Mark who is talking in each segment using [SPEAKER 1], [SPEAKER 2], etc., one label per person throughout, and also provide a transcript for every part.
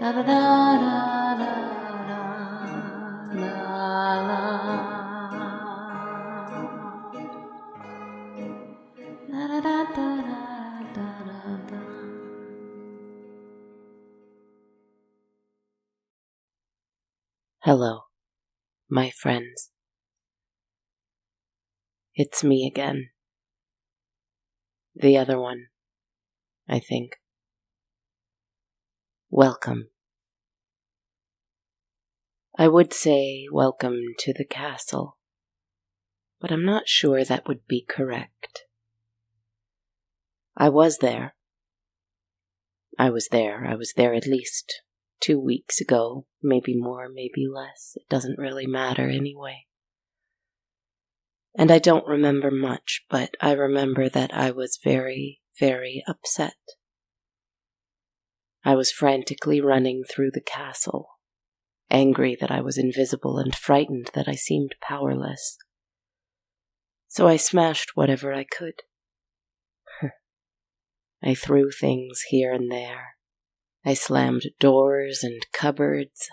[SPEAKER 1] Da da da da da da la. Da da da da da da da. Hello, my friends. It's me again. The other one, I think. Welcome. I would say welcome to the castle, but I'm not sure that would be correct. I was there. I was there at least 2 weeks ago, maybe more, maybe less. It doesn't really matter anyway. And I don't remember much, but I remember that I was very, very upset. I was frantically running through the castle, angry that I was invisible and frightened that I seemed powerless. So I smashed whatever I could. I threw things here and there. I slammed doors and cupboards.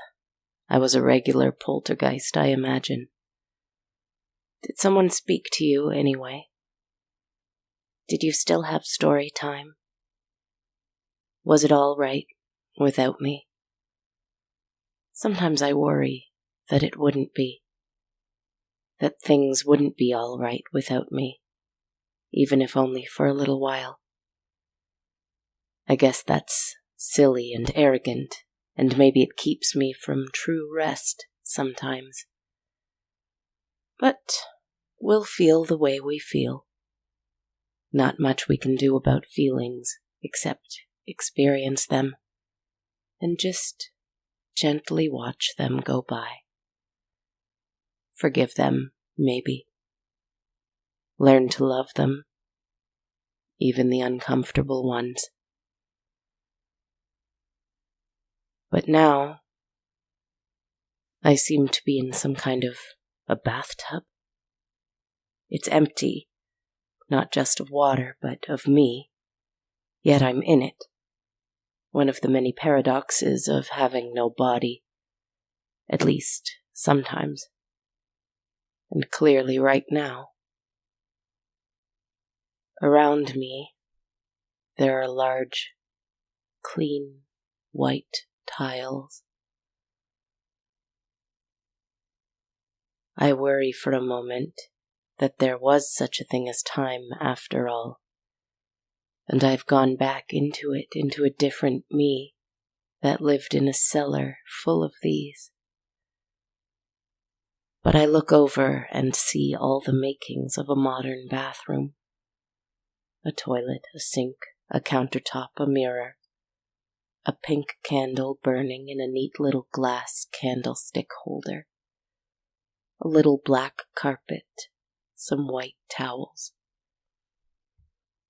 [SPEAKER 1] I was a regular poltergeist, I imagine. Did someone speak to you anyway? Did you still have story time? Was it all right without me? Sometimes I worry that it wouldn't be. That things wouldn't be all right without me, even if only for a little while. I guess that's silly and arrogant, and maybe it keeps me from true rest sometimes. But we'll feel the way we feel. Not much we can do about feelings, except experience them, and just gently watch them go by. Forgive them, maybe. Learn to love them, even the uncomfortable ones. But now, I seem to be in some kind of a bathtub. It's empty, not just of water, but of me, yet I'm in it. One of the many paradoxes of having no body, at least sometimes, and clearly right now. Around me, there are large, clean, white tiles. I worry for a moment that there was such a thing as time after all, and I've gone back into it, into a different me that lived in a cellar full of these. But I look over and see all the makings of a modern bathroom. A toilet, a sink, a countertop, a mirror, a pink candle burning in a neat little glass candlestick holder, a little black carpet, some white towels.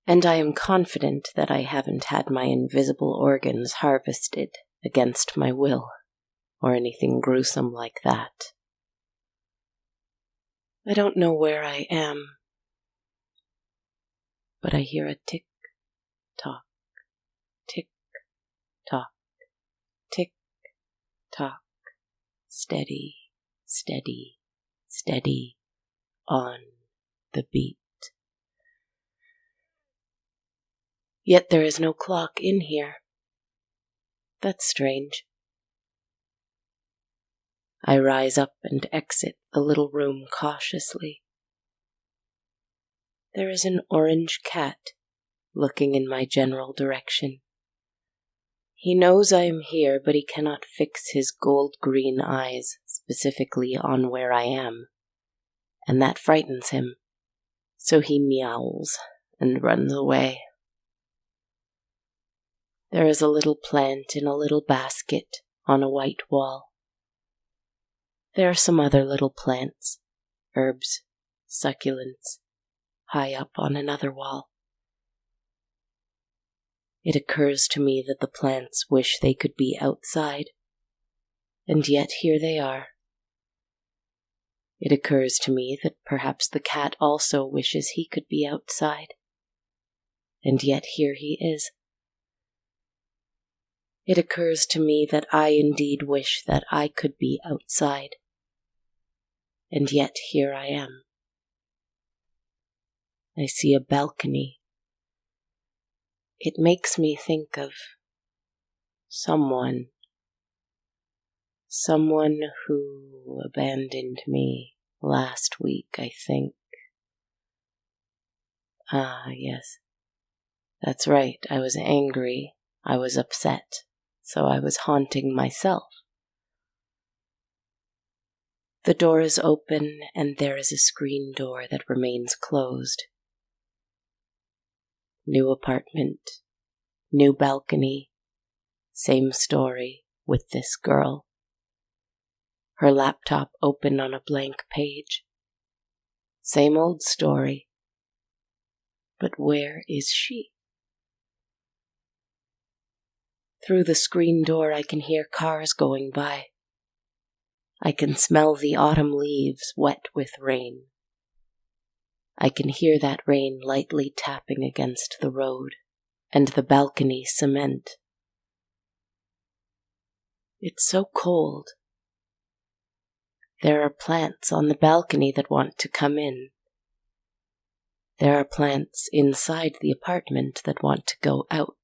[SPEAKER 1] And I am confident that I haven't had my invisible organs harvested against my will, or anything gruesome like that. I don't know where I am, but I hear a tick-tock, tick-tock, tick-tock, steady, steady, steady, on the beat. Yet there is no clock in here. That's strange. I rise up and exit the little room cautiously. There is an orange cat looking in my general direction. He knows I am here, but he cannot fix his gold-green eyes specifically on where I am, and that frightens him, so he meows and runs away. There is a little plant in a little basket on a white wall. There are some other little plants, herbs, succulents, high up on another wall. It occurs to me that the plants wish they could be outside, and yet here they are. It occurs to me that perhaps the cat also wishes he could be outside, and yet here he is. It occurs to me that I indeed wish that I could be outside. And yet here I am. I see a balcony. It makes me think of someone who abandoned me last week, I think. Ah, yes. That's right, I was angry, I was upset, so I was haunting myself. The door is open, and there is a screen door that remains closed. New apartment, new balcony, same story with this girl. Her laptop open on a blank page. Same old story. But where is she? Through the screen door I can hear cars going by. I can smell the autumn leaves wet with rain. I can hear that rain lightly tapping against the road and the balcony cement. It's so cold. There are plants on the balcony that want to come in. There are plants inside the apartment that want to go out.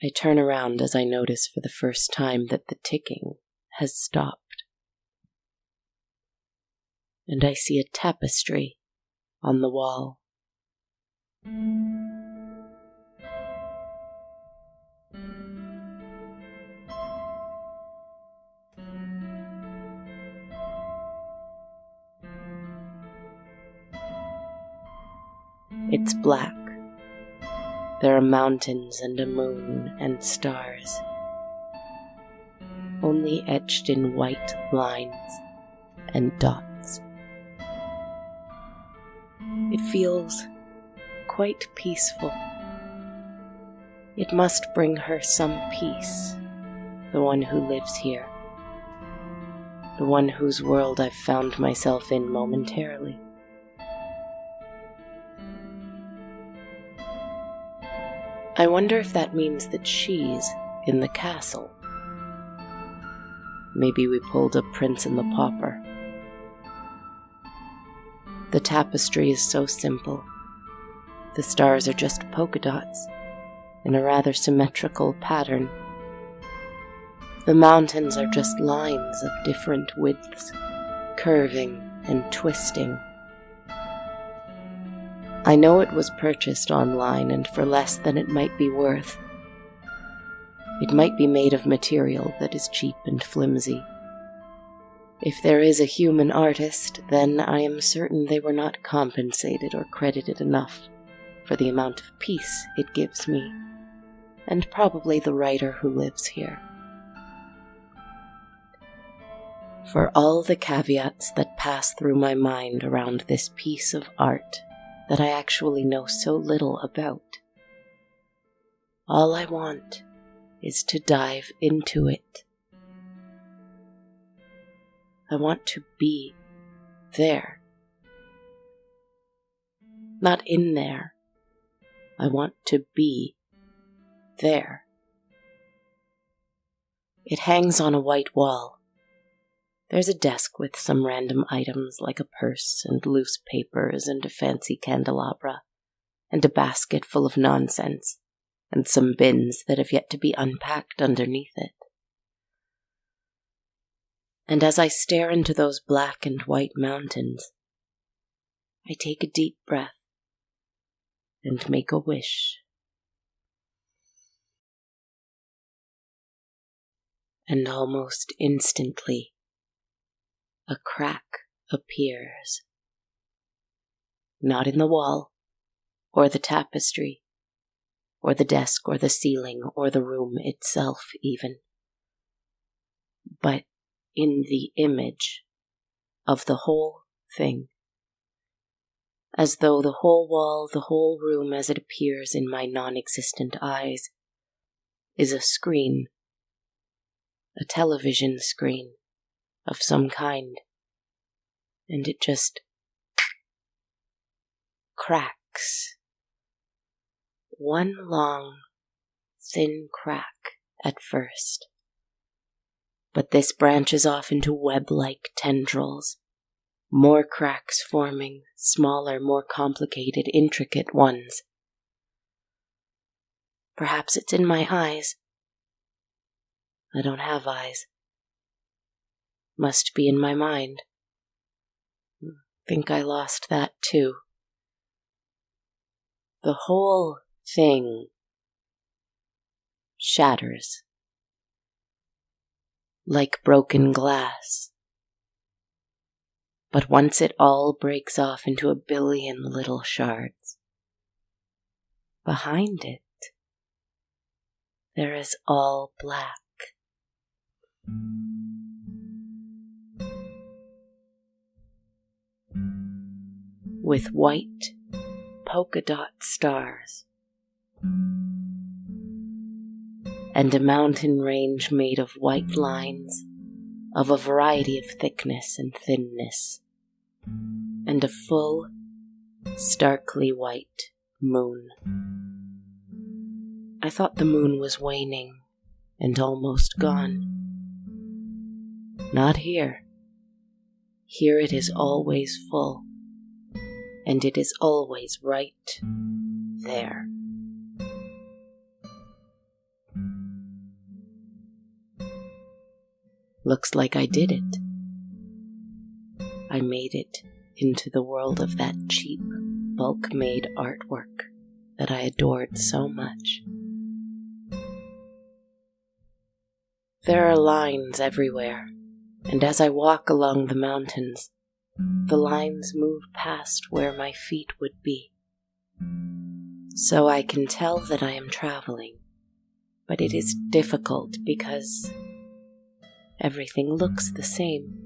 [SPEAKER 1] I turn around as I notice for the first time that the ticking has stopped. And I see a tapestry on the wall. It's black. There are mountains and a moon and stars, only etched in white lines and dots. It feels quite peaceful. It must bring her some peace, the one who lives here, the one whose world I've found myself in momentarily. I wonder if that means that she's in the castle. Maybe we pulled a Prince and the Pauper. The tapestry is so simple. The stars are just polka dots in a rather symmetrical pattern. The mountains are just lines of different widths, curving and twisting. I know it was purchased online and for less than it might be worth. It might be made of material that is cheap and flimsy. If there is a human artist, then I am certain they were not compensated or credited enough for the amount of peace it gives me, and probably the writer who lives here. For all the caveats that pass through my mind around this piece of art that I actually know so little about, all I want is to dive into it. I want to be there. Not in there. I want to be there. It hangs on a white wall. There's a desk with some random items like a purse and loose papers and a fancy candelabra, and a basket full of nonsense, and some bins that have yet to be unpacked underneath it. And as I stare into those black and white mountains, I take a deep breath and make a wish. And almost instantly, a crack appears. Not in the wall, or the tapestry, or the desk, or the ceiling, or the room itself even, but in the image of the whole thing, as though the whole wall, the whole room as it appears in my non-existent eyes, is a screen, a television screen of some kind, and it just cracks. One long, thin crack at first. But this branches off into web-like tendrils, more cracks forming, smaller, more complicated, intricate ones. Perhaps it's in my eyes. I don't have eyes. Must be in my mind. Think I lost that too. The whole thing shatters like broken glass. But once it all breaks off into a billion little shards, behind it, there is all black. With white polka dot stars, and a mountain range made of white lines of a variety of thickness and thinness, and a full, starkly white moon. I thought the moon was waning and almost gone. Not here. Here it is always full, and it is always right there. Looks like I did it. I made it into the world of that cheap, bulk-made artwork that I adored so much. There are lines everywhere, and as I walk along the mountains, the lines move past where my feet would be. So I can tell that I am traveling, but it is difficult because everything looks the same.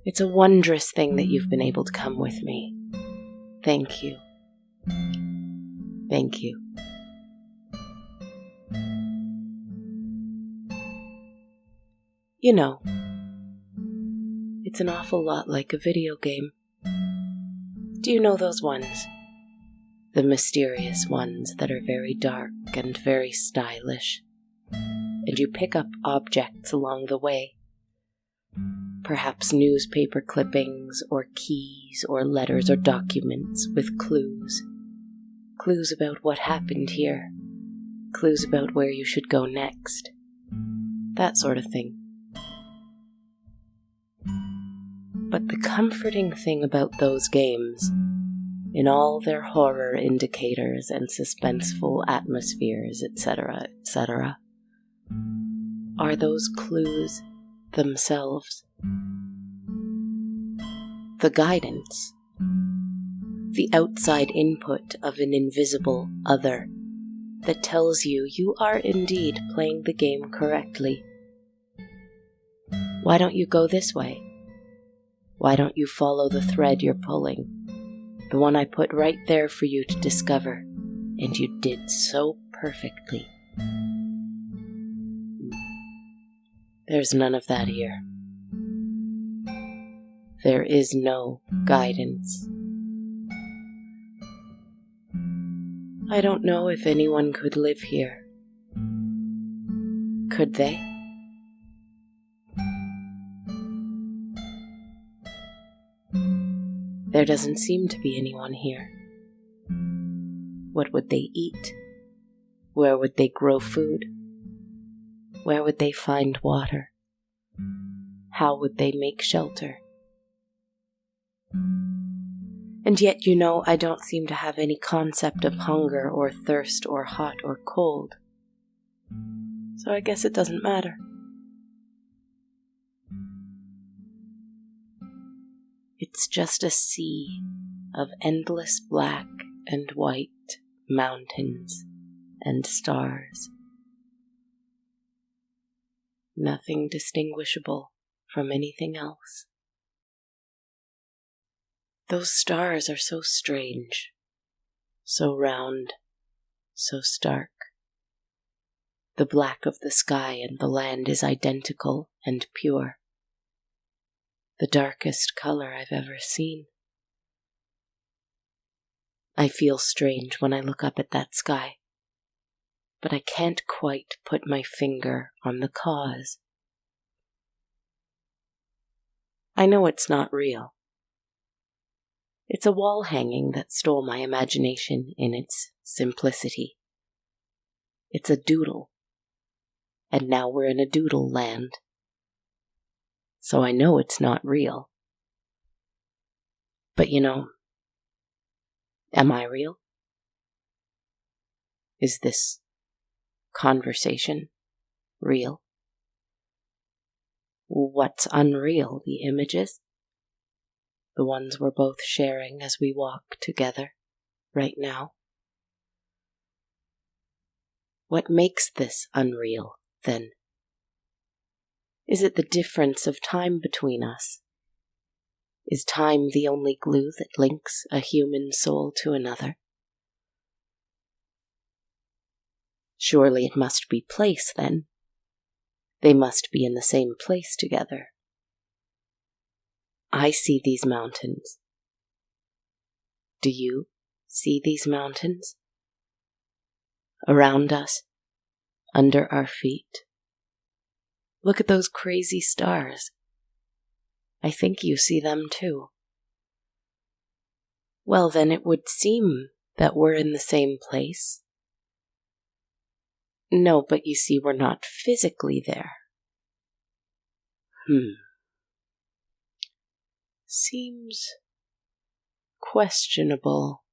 [SPEAKER 1] It's a wondrous thing that you've been able to come with me. Thank you. Thank you. You know, it's an awful lot like a video game. Do you know those ones? The mysterious ones that are very dark and very stylish. And you pick up objects along the way. Perhaps newspaper clippings, or keys, or letters, or documents with clues. Clues about what happened here. Clues about where you should go next. That sort of thing. But the comforting thing about those games, in all their horror indicators and suspenseful atmospheres, etc., etc., are those clues themselves. The guidance, the outside input of an invisible other that tells you you are indeed playing the game correctly. Why don't you go this way? Why don't you follow the thread you're pulling? The one I put right there for you to discover, and you did so perfectly. There's none of that here. There is no guidance. I don't know if anyone could live here. Could they? There doesn't seem to be anyone here. What would they eat? Where would they grow food? Where would they find water? How would they make shelter? And yet, you know, I don't seem to have any concept of hunger or thirst or hot or cold. So I guess it doesn't matter. It's just a sea of endless black and white mountains and stars. Nothing distinguishable from anything else. Those stars are so strange, so round, so stark. The black of the sky and the land is identical and pure. The darkest color I've ever seen. I feel strange when I look up at that sky. but I can't quite put my finger on the cause. I know it's not real. It's a wall hanging that stole my imagination in its simplicity. It's a doodle, and now we're in a doodle land. So I know it's not real. But am I real? Is this conversation real? What's unreal? The images? The ones we're both sharing as we walk together right now? What makes this unreal, then? Is it the difference of time between us? Is time the only glue that links a human soul to another? Surely it must be place, then. They must be in the same place together. I see these mountains. Do you see these mountains? Around us, under our feet. Look at those crazy stars. I think you see them too. Well, then it would seem that we're in the same place. No, but you see, we're not physically there. Seems questionable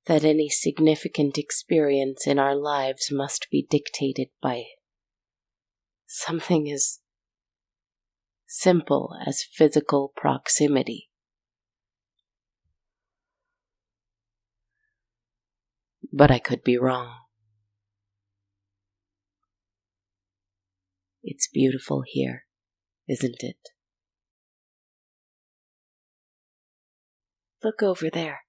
[SPEAKER 1] that any significant experience in our lives must be dictated by something as simple as physical proximity. But I could be wrong. It's beautiful here, isn't it? Look over there.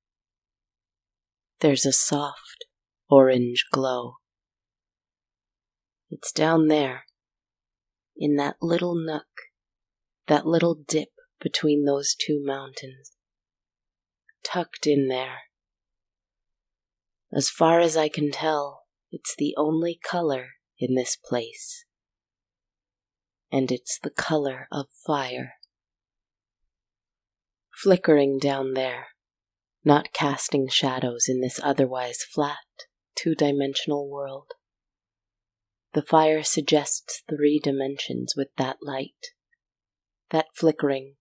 [SPEAKER 1] There's a soft orange glow. It's down there, in that little nook, that little dip between those two mountains, tucked in there. As far as I can tell, it's the only color in this place. And it's the color of fire. Flickering down there, not casting shadows in this otherwise flat, two-dimensional world. The fire suggests 3 dimensions with that light, that flickering.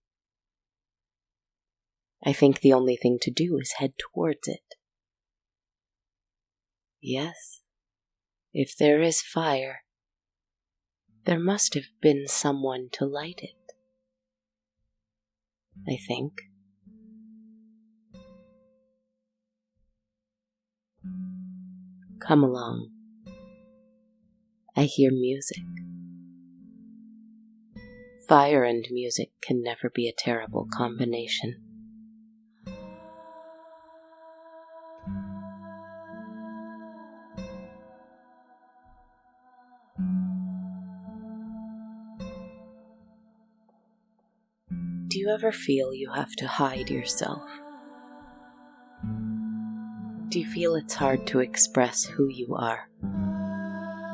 [SPEAKER 1] I think the only thing to do is head towards it. Yes, if there is fire, there must have been someone to light it. I think. Come along. I hear music. Fire and music can never be a terrible combination. Do you ever feel you have to hide yourself? Do you feel it's hard to express who you are?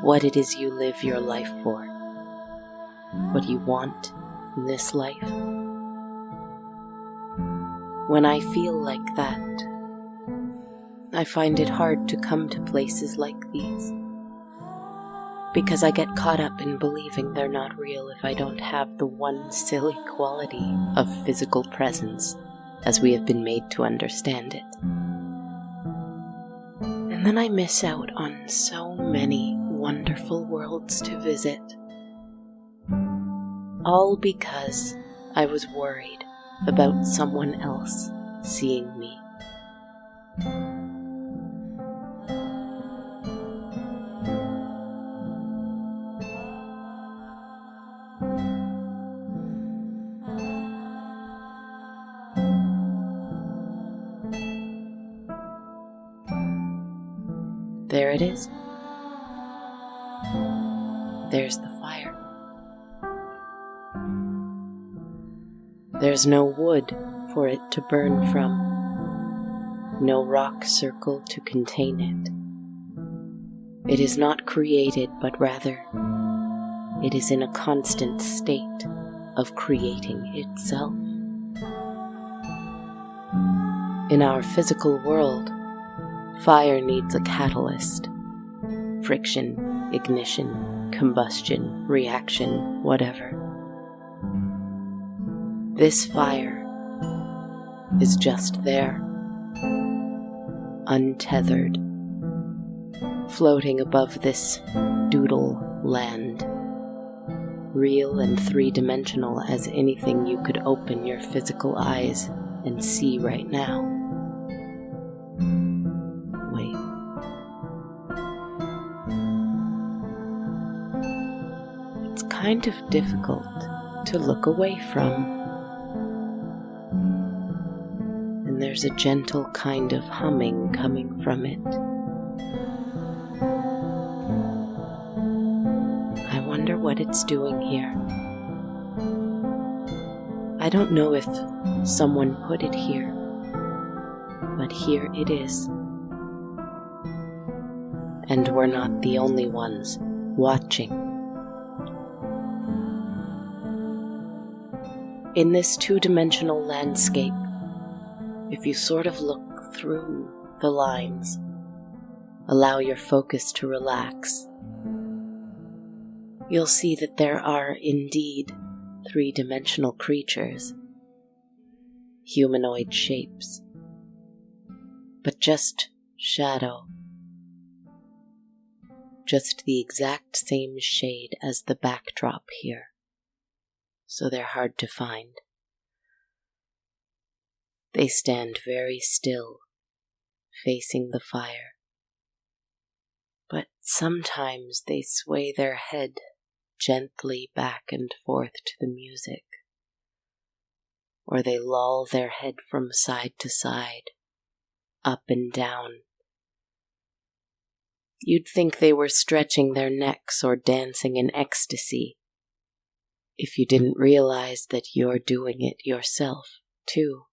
[SPEAKER 1] What it is you live your life for? What you want in this life? When I feel like that, I find it hard to come to places like these, because I get caught up in believing they're not real if I don't have the one silly quality of physical presence as we have been made to understand it. And then I miss out on so many wonderful worlds to visit. All because I was worried about someone else seeing me. There it is. There's the fire. There's no wood for it to burn from, no rock circle to contain it. It is not created, but rather it is in a constant state of creating itself. In our physical world, fire needs a catalyst. Friction, ignition, combustion, reaction, whatever. This fire is just there, untethered, floating above this doodle land, real and three-dimensional as anything you could open your physical eyes and see right now. Wait. It's kind of difficult to look away from. And there's a gentle kind of humming coming from it. I wonder what it's doing here. I don't know if someone put it here, but here it is. And we're not the only ones watching. In this two-dimensional landscape, if you sort of look through the lines, allow your focus to relax, you'll see that there are indeed three-dimensional creatures, humanoid shapes, but just shadow, just the exact same shade as the backdrop here, so they're hard to find. They stand very still, facing the fire, but sometimes they sway their head gently back and forth to the music, or they loll their head from side to side, up and down. You'd think they were stretching their necks or dancing in ecstasy, if you didn't realize that you're doing it yourself, too.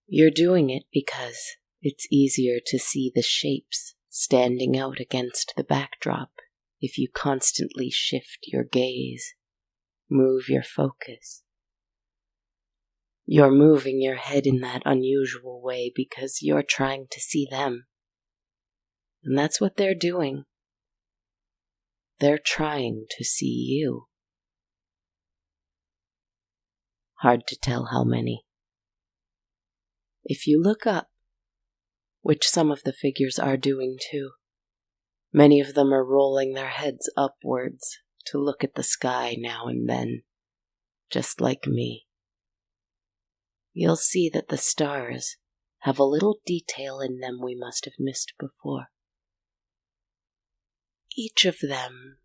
[SPEAKER 1] You're doing it because it's easier to see the shapes standing out against the backdrop if you constantly shift your gaze, move your focus. You're moving your head in that unusual way because you're trying to see them. And that's what they're doing. They're trying to see you. Hard to tell how many. If you look up, which some of the figures are doing too, many of them are rolling their heads upwards to look at the sky now and then, just like me. You'll see that the stars have a little detail in them we must have missed before. Each of them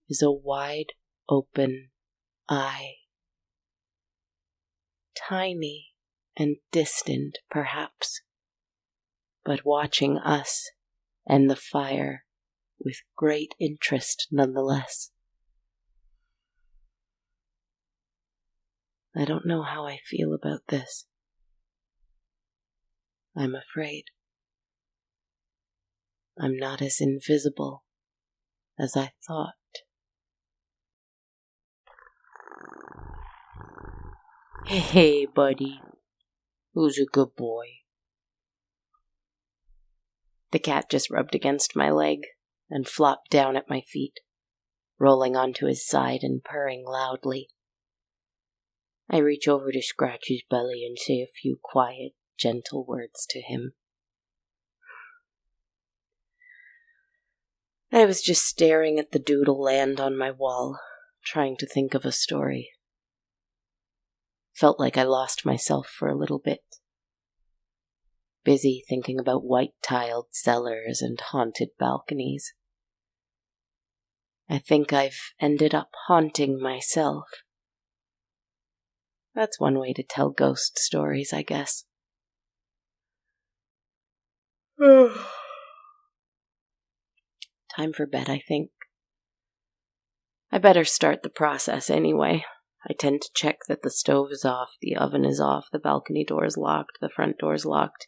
[SPEAKER 1] is a wide open eye, tiny and distant perhaps, but watching us and the fire with great interest nonetheless. I don't know how I feel about this. I'm afraid. I'm not as invisible as I thought. Hey, buddy. Who's a good boy? The cat just rubbed against my leg and flopped down at my feet, rolling onto his side and purring loudly. I reach over to scratch his belly and say a few quiet, gentle words to him. I was just staring at the doodle land on my wall, trying to think of a story. Felt like I lost myself for a little bit. Busy thinking about white-tiled cellars and haunted balconies. I think I've ended up haunting myself. That's one way to tell ghost stories, I guess. Time for bed, I think. I better start the process anyway. I tend to check that the stove is off, the oven is off, the balcony door is locked, the front door is locked,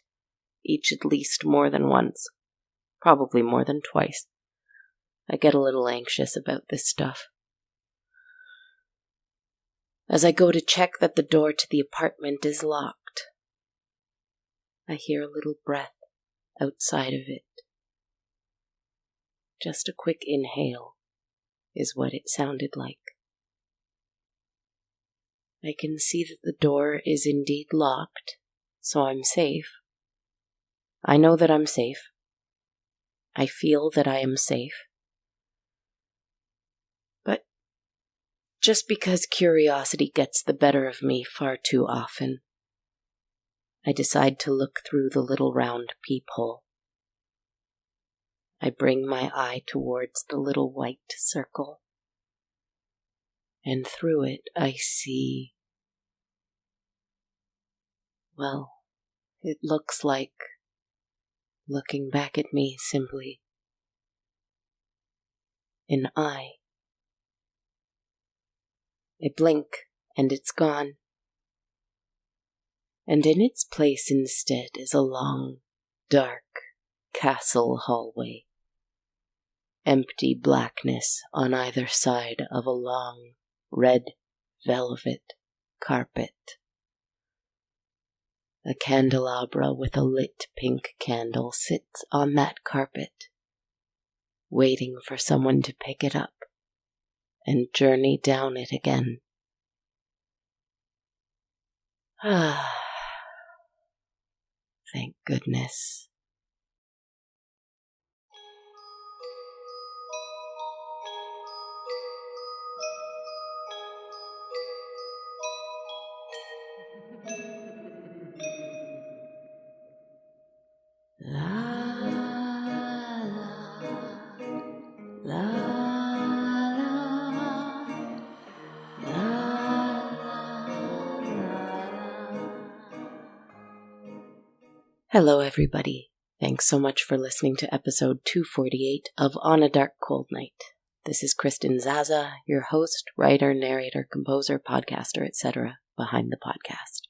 [SPEAKER 1] each at least more than once. probably more than twice. I get a little anxious about this stuff. As I go to check that the door to the apartment is locked, I hear a little breath outside of it. Just a quick inhale is what it sounded like. I can see that the door is indeed locked, so I'm safe. I know that I'm safe. I feel that I am safe. But just because curiosity gets the better of me far too often, I decide to look through the little round peephole. I bring my eye towards the little white circle, and through it I see, well, it looks like looking back at me simply an eye. I blink and it's gone, and in its place instead is a long, dark castle hallway. Empty blackness on either side of a long, red velvet carpet. A candelabra with a lit pink candle sits on that carpet, waiting for someone to pick it up and journey down it again. Ah, thank goodness. La la Hello everybody. Thanks so much for listening to episode 248 of On a Dark Cold Night. This is Kristen Zaza, your host, writer, narrator, composer, podcaster, etc. behind the podcast.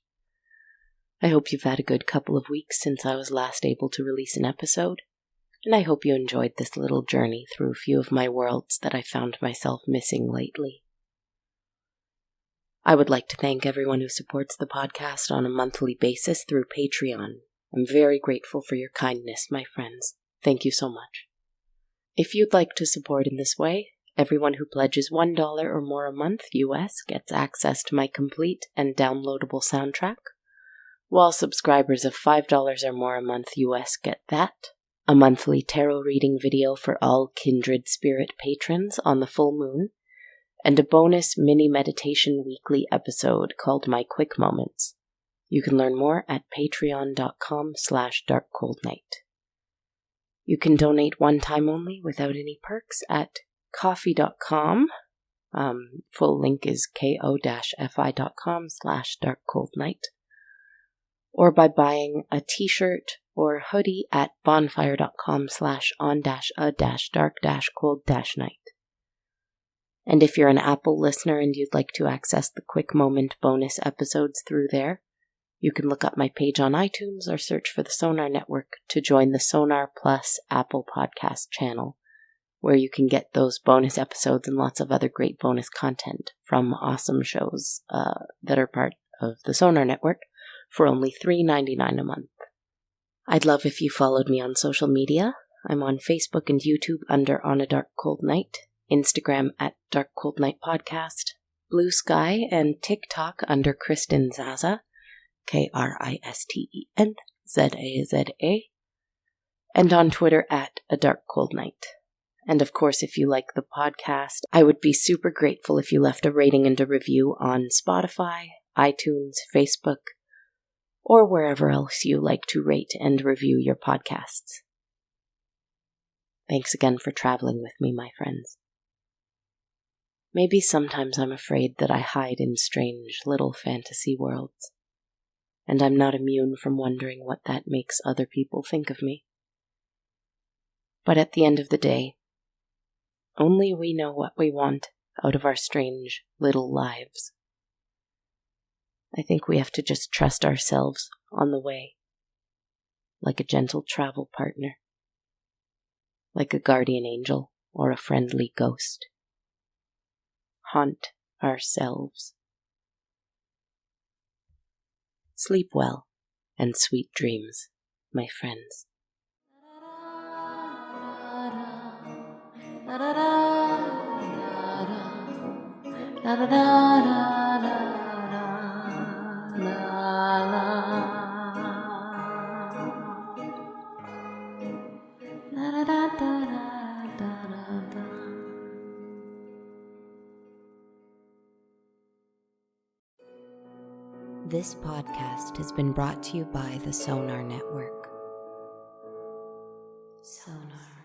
[SPEAKER 1] I hope you've had a good couple of weeks since I was last able to release an episode, and I hope you enjoyed this little journey through a few of my worlds that I found myself missing lately. I would like to thank everyone who supports the podcast on a monthly basis through Patreon. I'm very grateful for your kindness, my friends. Thank you so much. If you'd like to support in this way, everyone who pledges $1 or more a month US gets access to my complete and downloadable soundtrack, while subscribers of $5 or more a month US get that, a monthly tarot reading video for all kindred spirit patrons on the full moon, and a bonus mini meditation weekly episode called My Quick Moments. You can learn more at patreon.com/darkcoldnight. You can donate one time only without any perks at ko-fi.com. Full link is ko-fi.com/darkcoldnight. Or by buying a t-shirt or hoodie at bonfire.com/on-a-dark-cold-night. And if you're an Apple listener and you'd like to access the Quick Moment bonus episodes through there, you can look up my page on iTunes or search for the Sonar Network to join the Sonar Plus Apple Podcast channel, where you can get those bonus episodes and lots of other great bonus content from awesome shows that are part of the Sonar Network for only $3.99 a month. I'd love if you followed me on social media. I'm on Facebook and YouTube under On a Dark Cold Night, Instagram at Dark Cold Night Podcast, Blue Sky, and TikTok under Kristen Zaza, KristenZaza, and on Twitter at A Dark Cold Night. And of course, if you like the podcast, I would be super grateful if you left a rating and a review on Spotify, iTunes, Facebook, or wherever else you like to rate and review your podcasts. Thanks again for traveling with me, my friends. Maybe sometimes I'm afraid that I hide in strange little fantasy worlds, and I'm not immune from wondering what that makes other people think of me. But at the end of the day, only we know what we want out of our strange little lives. I think we have to just trust ourselves on the way, like a gentle travel partner. like a guardian angel or a friendly ghost. Haunt ourselves. Sleep well and sweet dreams, my friends. This podcast has been brought to you by the Sonar Network. Sonar.